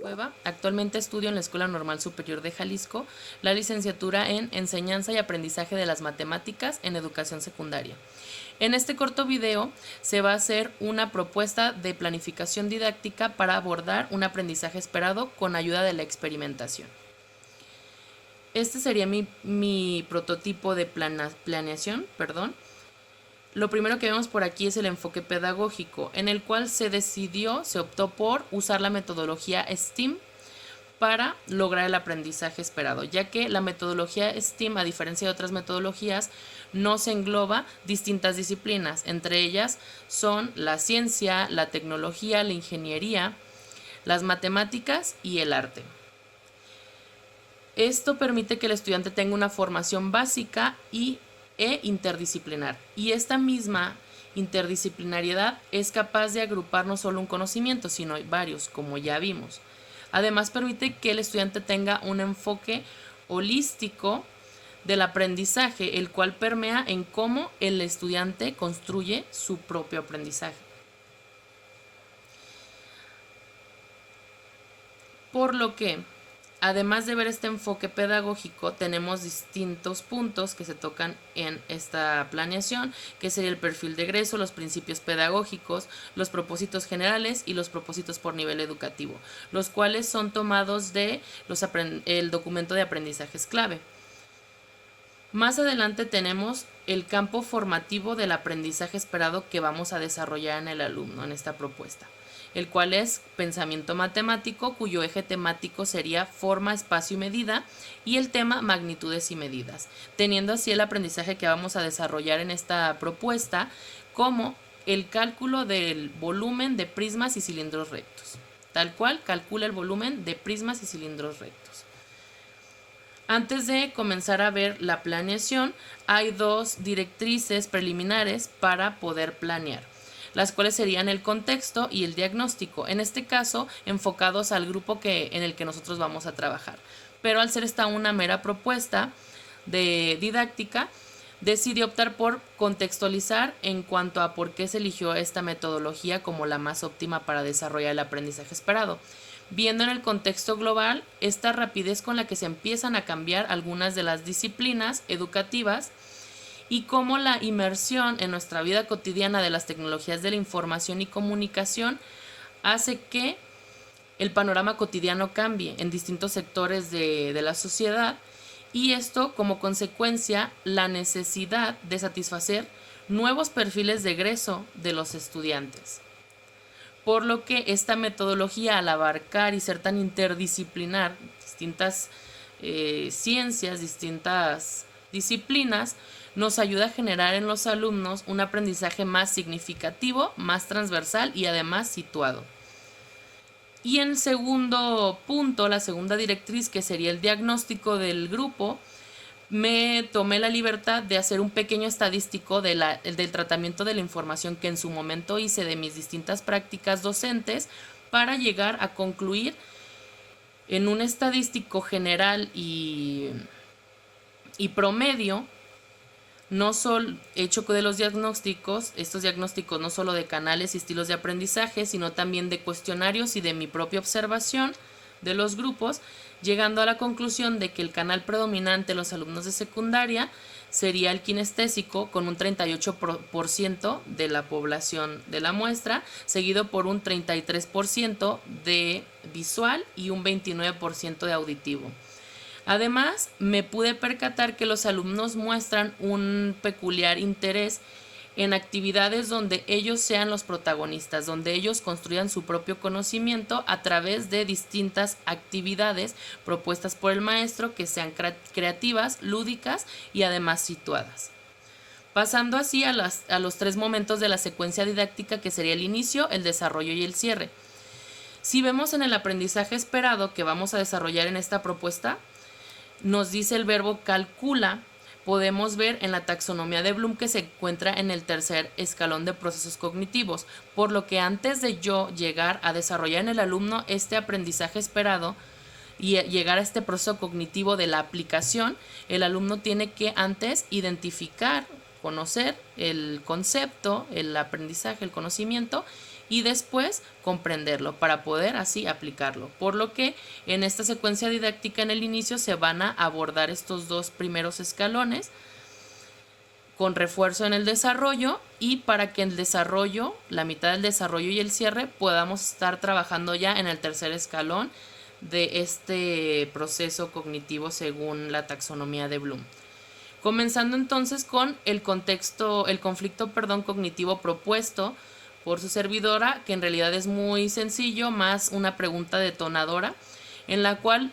Cueva. Actualmente estudio en la Escuela Normal Superior de Jalisco la licenciatura en Enseñanza y Aprendizaje de las Matemáticas en Educación Secundaria. En este corto video se va a hacer una propuesta de planificación didáctica para abordar un aprendizaje esperado con ayuda de la experimentación. Este sería mi prototipo de planeación. Lo primero que vemos por aquí es el enfoque pedagógico, en el cual se optó por usar la metodología STEAM para lograr el aprendizaje esperado, ya que la metodología STEAM, a diferencia de otras metodologías, no se engloba distintas disciplinas. Entre ellas son la ciencia, la tecnología, la ingeniería, las matemáticas y el arte. Esto permite que el estudiante tenga una formación básica e interdisciplinar. Y esta misma interdisciplinariedad es capaz de agrupar no solo un conocimiento, sino varios, como ya vimos. Además, permite que el estudiante tenga un enfoque holístico del aprendizaje, el cual permea en cómo el estudiante construye su propio aprendizaje. Por lo que, además de ver este enfoque pedagógico, tenemos distintos puntos que se tocan en esta planeación, que sería el perfil de egreso, los principios pedagógicos, los propósitos generales y los propósitos por nivel educativo, los cuales son tomados de el documento de aprendizajes clave. Más adelante tenemos el campo formativo del aprendizaje esperado que vamos a desarrollar en el alumno en esta propuesta, el cual es pensamiento matemático, cuyo eje temático sería forma, espacio y medida, y el tema magnitudes y medidas, teniendo así el aprendizaje que vamos a desarrollar en esta propuesta como el cálculo del volumen de prismas y cilindros rectos. Tal cual, calcula el volumen de prismas y cilindros rectos. Antes de comenzar a ver la planeación, hay dos directrices preliminares para poder planear, las cuales serían el contexto y el diagnóstico, en este caso enfocados al grupo en el que nosotros vamos a trabajar. Pero al ser esta una mera propuesta de didáctica, decidí optar por contextualizar en cuanto a por qué se eligió esta metodología como la más óptima para desarrollar el aprendizaje esperado, viendo en el contexto global esta rapidez con la que se empiezan a cambiar algunas de las disciplinas educativas y cómo la inmersión en nuestra vida cotidiana de las tecnologías de la información y comunicación hace que el panorama cotidiano cambie en distintos sectores de la sociedad, y esto como consecuencia la necesidad de satisfacer nuevos perfiles de egreso de los estudiantes. Por lo que esta metodología, al abarcar y ser tan interdisciplinar, distintas ciencias, distintas disciplinas, nos ayuda a generar en los alumnos un aprendizaje más significativo, más transversal y además situado. Y en segundo punto, la segunda directriz, que sería el diagnóstico del grupo, me tomé la libertad de hacer un pequeño estadístico del tratamiento de la información que en su momento hice de mis distintas prácticas docentes para llegar a concluir en un estadístico general y promedio, no solo hecho de los diagnósticos, estos diagnósticos no solo de canales y estilos de aprendizaje, sino también de cuestionarios y de mi propia observación de los grupos, llegando a la conclusión de que el canal predominante de los alumnos de secundaria sería el kinestésico, con un 38% de la población de la muestra, seguido por un 33% de visual y un 29% de auditivo. Además, me pude percatar que los alumnos muestran un peculiar interés en actividades donde ellos sean los protagonistas, donde ellos construyan su propio conocimiento a través de distintas actividades propuestas por el maestro, que sean creativas, lúdicas y además situadas. Pasando así a los tres momentos de la secuencia didáctica, que sería el inicio, el desarrollo y el cierre. Si vemos en el aprendizaje esperado que vamos a desarrollar en esta propuesta, nos dice el verbo calcula, podemos ver en la taxonomía de Bloom que se encuentra en el tercer escalón de procesos cognitivos, por lo que antes de yo llegar a desarrollar en el alumno este aprendizaje esperado y llegar a este proceso cognitivo de la aplicación, el alumno tiene que antes identificar, conocer el concepto, el aprendizaje, el conocimiento, y después comprenderlo para poder así aplicarlo. Por lo que en esta secuencia didáctica en el inicio se van a abordar estos dos primeros escalones con refuerzo en el desarrollo, y para que el desarrollo, la mitad del desarrollo y el cierre, podamos estar trabajando ya en el tercer escalón de este proceso cognitivo según la taxonomía de Bloom. Comenzando entonces con el conflicto cognitivo propuesto por su servidora, que en realidad es muy sencillo, más una pregunta detonadora, en la cual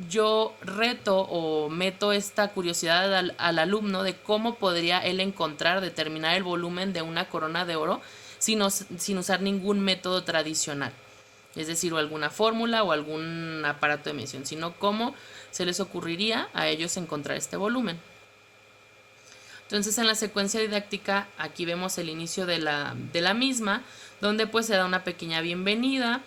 yo reto o meto esta curiosidad al alumno de cómo podría él determinar el volumen de una corona de oro sin usar ningún método tradicional, es decir, o alguna fórmula o algún aparato de medición, sino cómo se les ocurriría a ellos encontrar este volumen. Entonces, en la secuencia didáctica aquí vemos el inicio de la misma, donde pues se da una pequeña bienvenida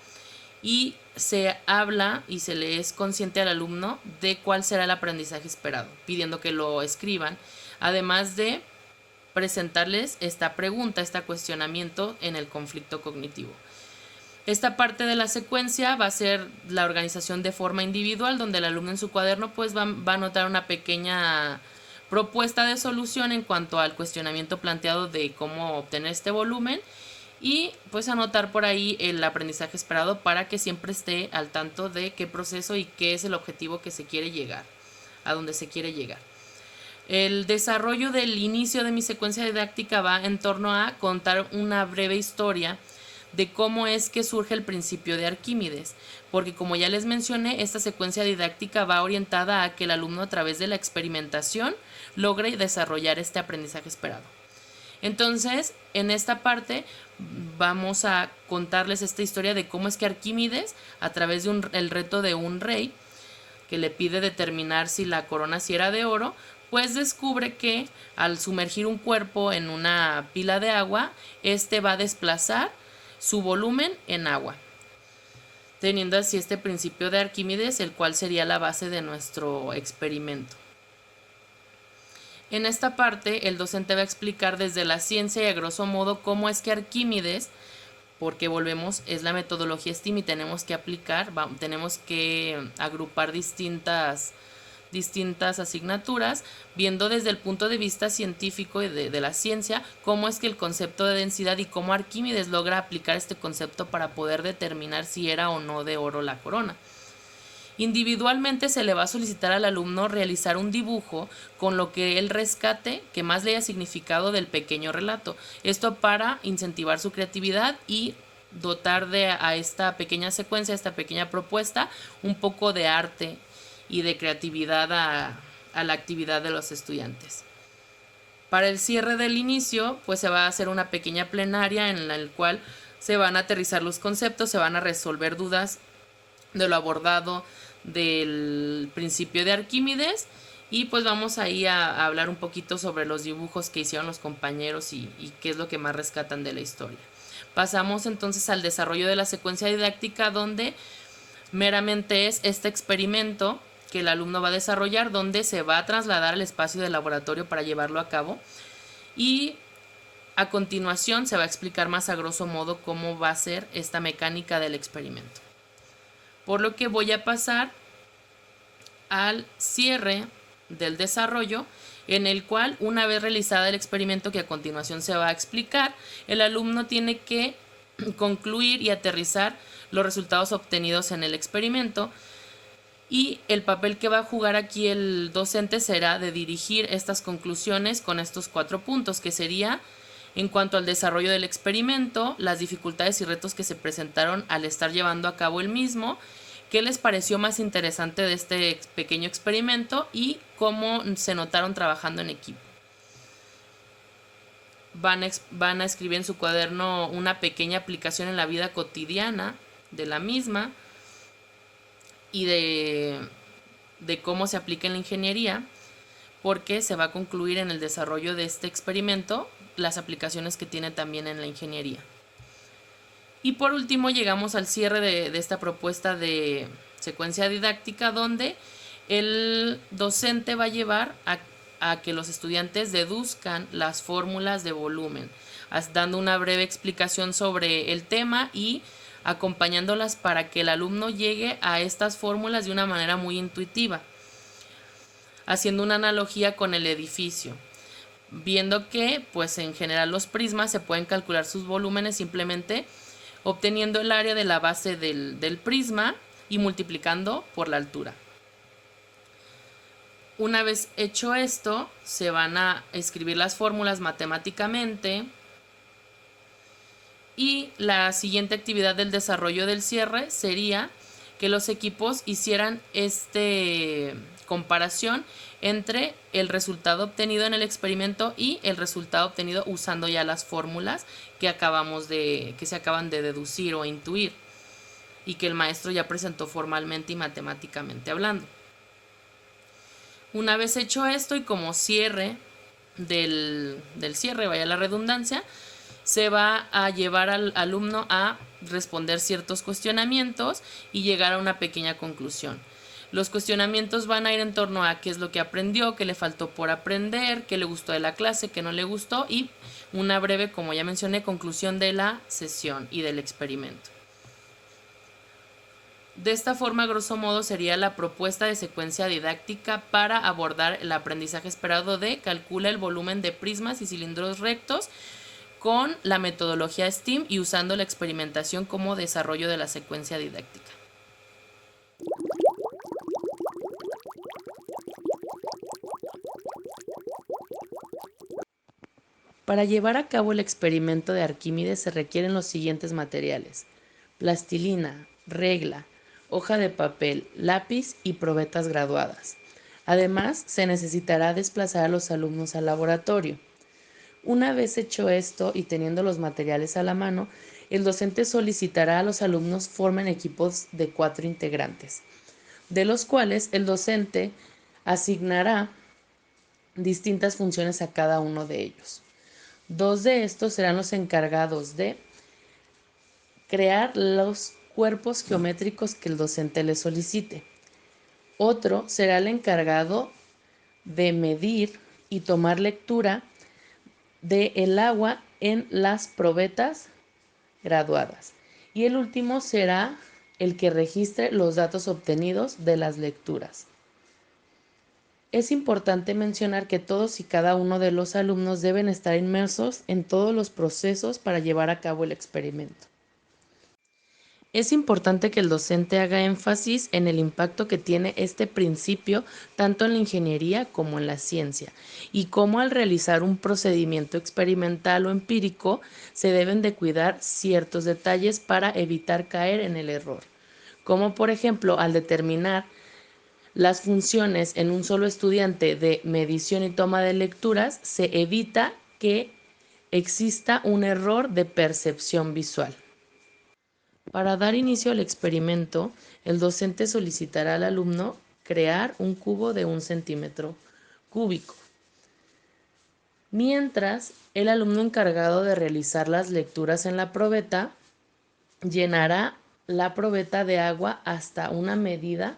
y se habla y se le es consciente al alumno de cuál será el aprendizaje esperado, pidiendo que lo escriban, además de presentarles esta pregunta, este cuestionamiento en el conflicto cognitivo. Esta parte de la secuencia va a ser la organización de forma individual, donde el alumno en su cuaderno pues va a anotar una pequeña propuesta de solución en cuanto al cuestionamiento planteado de cómo obtener este volumen, y pues anotar por ahí el aprendizaje esperado para que siempre esté al tanto de qué proceso y qué es el objetivo que se quiere llegar, a dónde se quiere llegar. El desarrollo del inicio de mi secuencia didáctica va en torno a contar una breve historia de cómo es que surge el principio de Arquímedes, porque como ya les mencioné, esta secuencia didáctica va orientada a que el alumno a través de la experimentación logre desarrollar este aprendizaje esperado. Entonces, en esta parte vamos a contarles esta historia de cómo es que Arquímedes, a través de el reto de un rey que le pide determinar si la corona sí era de oro, pues descubre que al sumergir un cuerpo en una pila de agua, este va a desplazar su volumen en agua, teniendo así este principio de Arquímedes, el cual sería la base de nuestro experimento. En esta parte, el docente va a explicar desde la ciencia y a grosso modo cómo es que Arquímedes, porque volvemos, es la metodología STEAM y tenemos que aplicar, tenemos que agrupar distintas asignaturas, viendo desde el punto de vista científico y de la ciencia cómo es que el concepto de densidad y cómo Arquímedes logra aplicar este concepto para poder determinar si era o no de oro la corona. Individualmente se le va a solicitar al alumno realizar un dibujo con lo que él rescate que más le haya significado del pequeño relato. Esto para incentivar su creatividad y dotar a esta pequeña secuencia, a esta pequeña propuesta, un poco de arte y de creatividad a la actividad de los estudiantes. Para el cierre del inicio, pues se va a hacer una pequeña plenaria en la cual se van a aterrizar los conceptos, se van a resolver dudas de lo abordado del principio de Arquímedes, y pues vamos ahí a hablar un poquito sobre los dibujos que hicieron los compañeros y qué es lo que más rescatan de la historia. Pasamos entonces al desarrollo de la secuencia didáctica, donde meramente es este experimento que el alumno va a desarrollar, donde se va a trasladar al espacio de laboratorio para llevarlo a cabo, y a continuación se va a explicar más a grosso modo cómo va a ser esta mecánica del experimento. Por lo que voy a pasar al cierre del desarrollo, en el cual, una vez realizada el experimento que a continuación se va a explicar, el alumno tiene que concluir y aterrizar los resultados obtenidos en el experimento, y el papel que va a jugar aquí el docente será de dirigir estas conclusiones con estos 4 puntos, que sería en cuanto al desarrollo del experimento, las dificultades y retos que se presentaron al estar llevando a cabo el mismo, qué les pareció más interesante de este pequeño experimento y cómo se notaron trabajando en equipo. Van a escribir en su cuaderno una pequeña aplicación en la vida cotidiana de la misma y de cómo se aplica en la ingeniería, porque se va a concluir en el desarrollo de este experimento las aplicaciones que tiene también en la ingeniería. Y por último llegamos al cierre de esta propuesta de secuencia didáctica, donde el docente va a llevar a que los estudiantes deduzcan las fórmulas de volumen, dando una breve explicación sobre el tema y acompañándolas para que el alumno llegue a estas fórmulas de una manera muy intuitiva, haciendo una analogía con el edificio, viendo que pues en general los prismas se pueden calcular sus volúmenes simplemente obteniendo el área de la base del prisma y multiplicando por la altura. Una vez hecho esto, se van a escribir las fórmulas matemáticamente y la siguiente actividad del desarrollo del cierre sería que los equipos hicieran comparación entre el resultado obtenido en el experimento y el resultado obtenido usando ya las fórmulas que se acaban de deducir o intuir y que el maestro ya presentó formalmente y matemáticamente hablando. Una vez hecho esto y como cierre del cierre, vaya la redundancia, se va a llevar al alumno a responder ciertos cuestionamientos y llegar a una pequeña conclusión. Los cuestionamientos van a ir en torno a qué es lo que aprendió, qué le faltó por aprender, qué le gustó de la clase, qué no le gustó y una breve, como ya mencioné, conclusión de la sesión y del experimento. De esta forma, grosso modo, sería la propuesta de secuencia didáctica para abordar el aprendizaje esperado de calcula el volumen de prismas y cilindros rectos con la metodología STEAM y usando la experimentación como desarrollo de la secuencia didáctica. Para llevar a cabo el experimento de Arquímedes se requieren los siguientes materiales: plastilina, regla, hoja de papel, lápiz y probetas graduadas. Además, se necesitará desplazar a los alumnos al laboratorio. Una vez hecho esto y teniendo los materiales a la mano, el docente solicitará a los alumnos formen equipos de 4 integrantes, de los cuales el docente asignará distintas funciones a cada uno de ellos. 2 de estos serán los encargados de crear los cuerpos geométricos que el docente le solicite. Otro será el encargado de medir y tomar lectura del agua en las probetas graduadas. Y el último será el que registre los datos obtenidos de las lecturas. Es importante mencionar que todos y cada uno de los alumnos deben estar inmersos en todos los procesos para llevar a cabo el experimento. Es importante que el docente haga énfasis en el impacto que tiene este principio tanto en la ingeniería como en la ciencia y cómo al realizar un procedimiento experimental o empírico se deben de cuidar ciertos detalles para evitar caer en el error, como por ejemplo al determinar las funciones en un solo estudiante de medición y toma de lecturas, se evita que exista un error de percepción visual. Para dar inicio al experimento, el docente solicitará al alumno crear un cubo de 1 centímetro cúbico, mientras el alumno encargado de realizar las lecturas en la probeta llenará la probeta de agua hasta una medida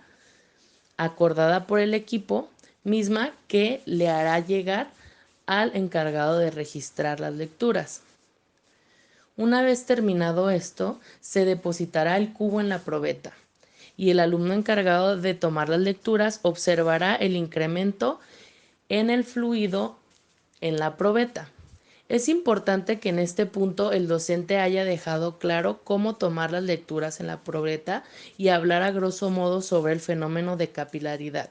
acordada por el equipo, misma que le hará llegar al encargado de registrar las lecturas. Una vez terminado esto, se depositará el cubo en la probeta y el alumno encargado de tomar las lecturas observará el incremento en el fluido en la probeta. Es importante que en este punto el docente haya dejado claro cómo tomar las lecturas en la probeta y hablar a grosso modo sobre el fenómeno de capilaridad,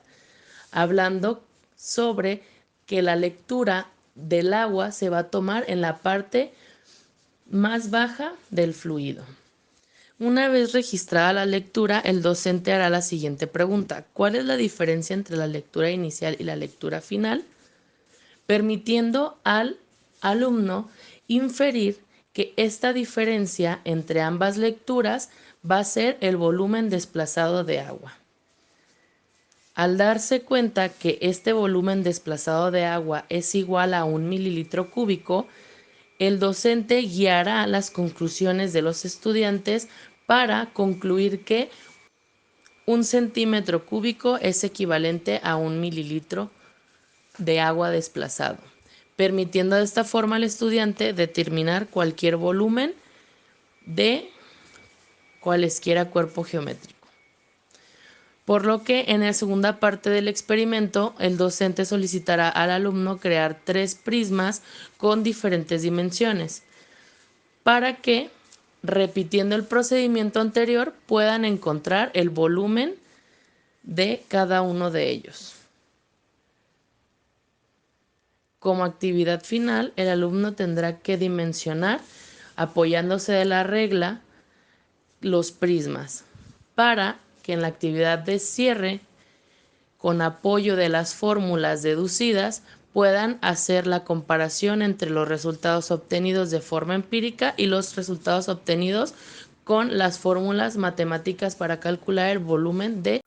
hablando sobre que la lectura del agua se va a tomar en la parte más baja del fluido. Una vez registrada la lectura, el docente hará la siguiente pregunta: ¿cuál es la diferencia entre la lectura inicial y la lectura final? Permitiendo al alumno inferir que esta diferencia entre ambas lecturas va a ser el volumen desplazado de agua. Al darse cuenta que este volumen desplazado de agua es igual a 1 mililitro cúbico, el docente guiará las conclusiones de los estudiantes para concluir que 1 centímetro cúbico es equivalente a 1 mililitro de agua desplazado, permitiendo de esta forma al estudiante determinar cualquier volumen de cualesquiera cuerpo geométrico. Por lo que en la segunda parte del experimento, el docente solicitará al alumno crear 3 prismas con diferentes dimensiones para que, repitiendo el procedimiento anterior, puedan encontrar el volumen de cada uno de ellos. Como actividad final, el alumno tendrá que dimensionar, apoyándose de la regla, los prismas, para que en la actividad de cierre, con apoyo de las fórmulas deducidas, puedan hacer la comparación entre los resultados obtenidos de forma empírica y los resultados obtenidos con las fórmulas matemáticas para calcular el volumen de